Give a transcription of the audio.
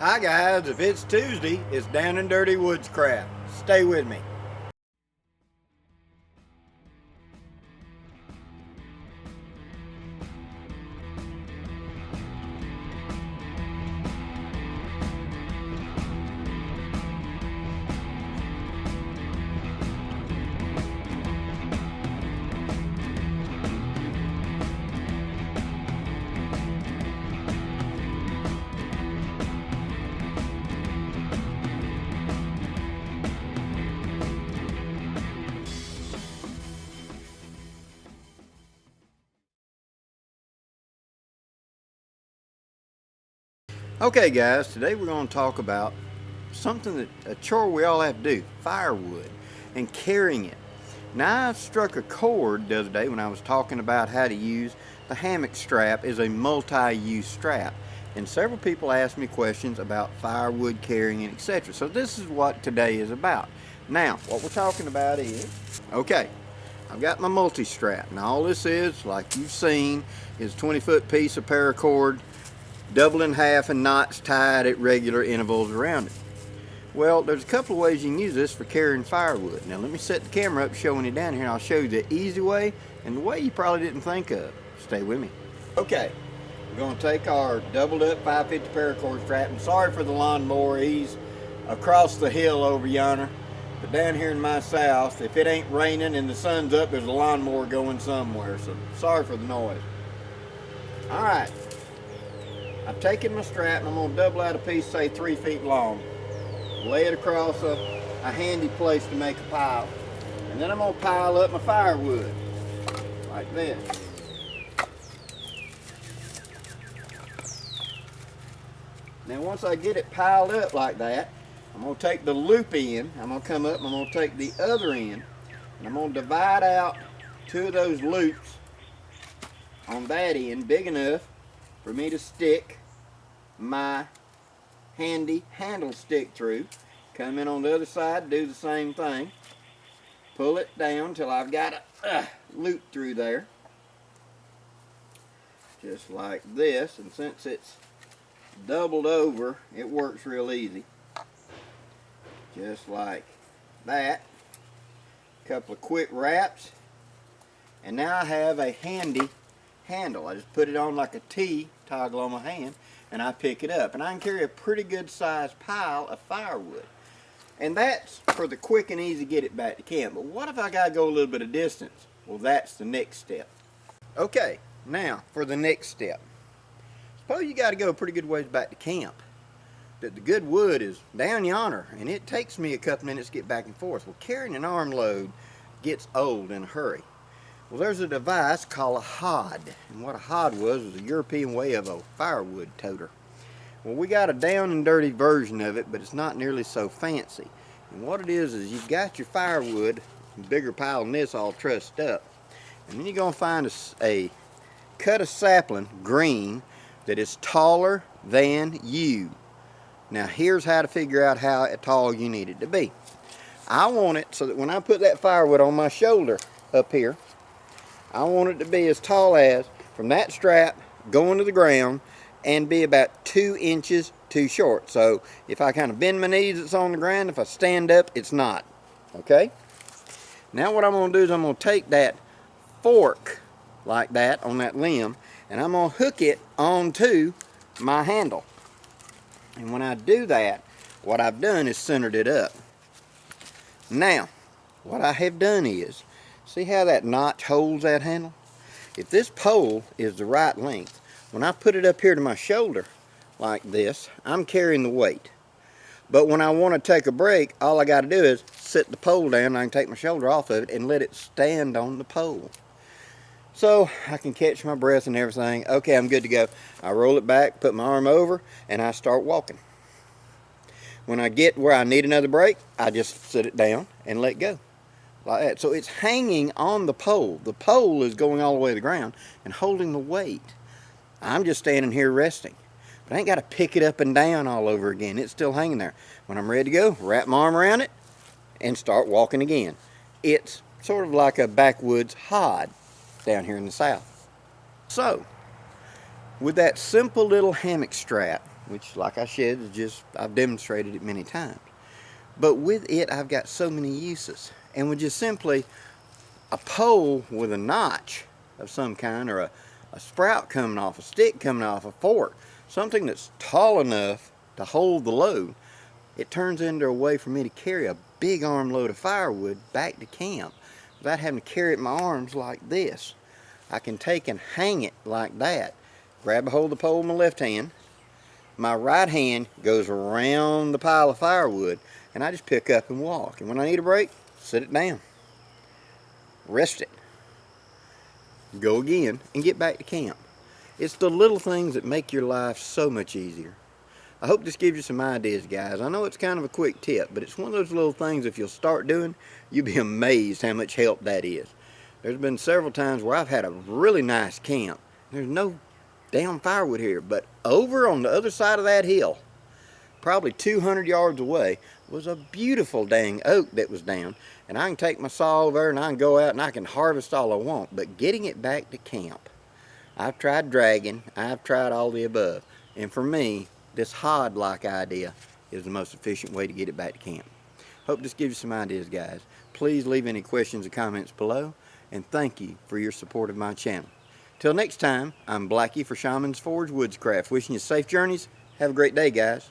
Hi guys, if it's Tuesday, it's Down and Dirty Woodscraft. Stay with me. Okay guys, today we're going to talk about something a chore we all have to do, firewood, and carrying it. Now I struck a chord the other day when I was talking about how to use the hammock strap as a multi-use strap. And several people asked me questions about firewood carrying and etc. So this is what today is about. Now, what we're talking about is, okay, I've got my multi-strap. Now all this is, like you've seen, is a 20-foot piece of paracord, doubled in half and knots tied at regular intervals around it. Well, there's a couple of ways you can use this for carrying firewood. Now let me set the camera up showing you down here, and I'll show you the easy way and the way you probably didn't think of. Stay with me. Okay, we're going to take our doubled up 550 paracord strap, and sorry for the lawnmower, he's across the hill over yonder. But down here in my south, if it ain't raining and the sun's up, there's a lawnmower going somewhere, so sorry for the noise. Alright, I've taken my strap and I'm going to double out a piece, say 3 feet long. Lay it across a handy place to make a pile. And then I'm going to pile up my firewood, like this. Now once I get it piled up like that, I'm going to take the loop end, I'm going to come up and I'm going to take the other end, and I'm going to divide out 2 of those loops on that end, big enough for me to stick my handy handle stick through. Come in on the other side, do the same thing. Pull it down till I've got a loop through there. Just like this, and since it's doubled over, it works real easy. Just like that. A couple of quick wraps, and now I have a handy handle. I just put it on like a T toggle on my hand, and I pick it up, and I can carry a pretty good sized pile of firewood. And that's for the quick and easy get it back to camp. But what if I gotta go a little bit of distance? Well, that's the next step. Okay, now for the next step. Suppose you gotta go a pretty good ways back to camp. That the good wood is down yonder, and it takes me a couple minutes to get back and forth. Well, carrying an armload gets old in a hurry. Well, there's a device called a hod, and what a hod was a European way of a firewood toter. Well, we got a down and dirty version of it, but it's not nearly so fancy. And what it is you've got your firewood, a bigger pile than this, all trussed up, and then you're going to find a cut of sapling, green, that is taller than you. Now here's how to figure out how tall you need it to be. I want it so that when I put that firewood on my shoulder up here, I want it to be as tall as, from that strap going to the ground, and be about 2 inches too short. So if I kind of bend my knees, it's on the ground. If I stand up, it's not. Okay? Now what I'm going to do is I'm going to take that fork like that on that limb, and I'm going to hook it onto my handle. And when I do that, what I've done is centered it up. Now, what I have done is, see how that notch holds that handle? If this pole is the right length, when I put it up here to my shoulder like this, I'm carrying the weight. But when I want to take a break, all I got to do is sit the pole down, and I can take my shoulder off of it and let it stand on the pole. So I can catch my breath and everything. Okay, I'm good to go. I roll it back, put my arm over, and I start walking. When I get where I need another break, I just sit it down and let go. Like that. So it's hanging on the pole. The pole is going all the way to the ground and holding the weight. I'm just standing here resting. But I ain't got to pick it up and down all over again. It's still hanging there. When I'm ready to go, wrap my arm around it and start walking again. It's sort of like a backwoods hod down here in the south. So, with that simple little hammock strap which, like I said, is just, I've demonstrated it many times. But with it, I've got so many uses. And with just simply a pole with a notch of some kind, or a sprout coming off, a stick coming off, a fork, something that's tall enough to hold the load, it turns into a way for me to carry a big armload of firewood back to camp without having to carry it in my arms like this. I can take and hang it like that. Grab a hold of the pole in my left hand. My right hand goes around the pile of firewood, and I just pick up and walk. And when I need a break, sit it down. Rest it. Go again and get back to camp. It's the little things that make your life so much easier. I hope this gives you some ideas, guys. I know it's kind of a quick tip, but it's one of those little things if you'll start doing, you'll be amazed how much help that is. There's been several times where I've had a really nice camp. There's no damn firewood here, but over on the other side of that hill, probably 200 yards away, was a beautiful dang oak that was down, and I can take my saw over and I can go out and I can harvest all I want. But getting it back to camp, I've tried dragging, I've tried all the above, and for me, this Hod-like idea is the most efficient way to get it back to camp. Hope this gives you some ideas, guys. Please leave any questions or comments below, and thank you for your support of my channel. Till next time, I'm Blackie for Shaman's Forge Woodscraft, wishing you safe journeys. Have a great day, guys.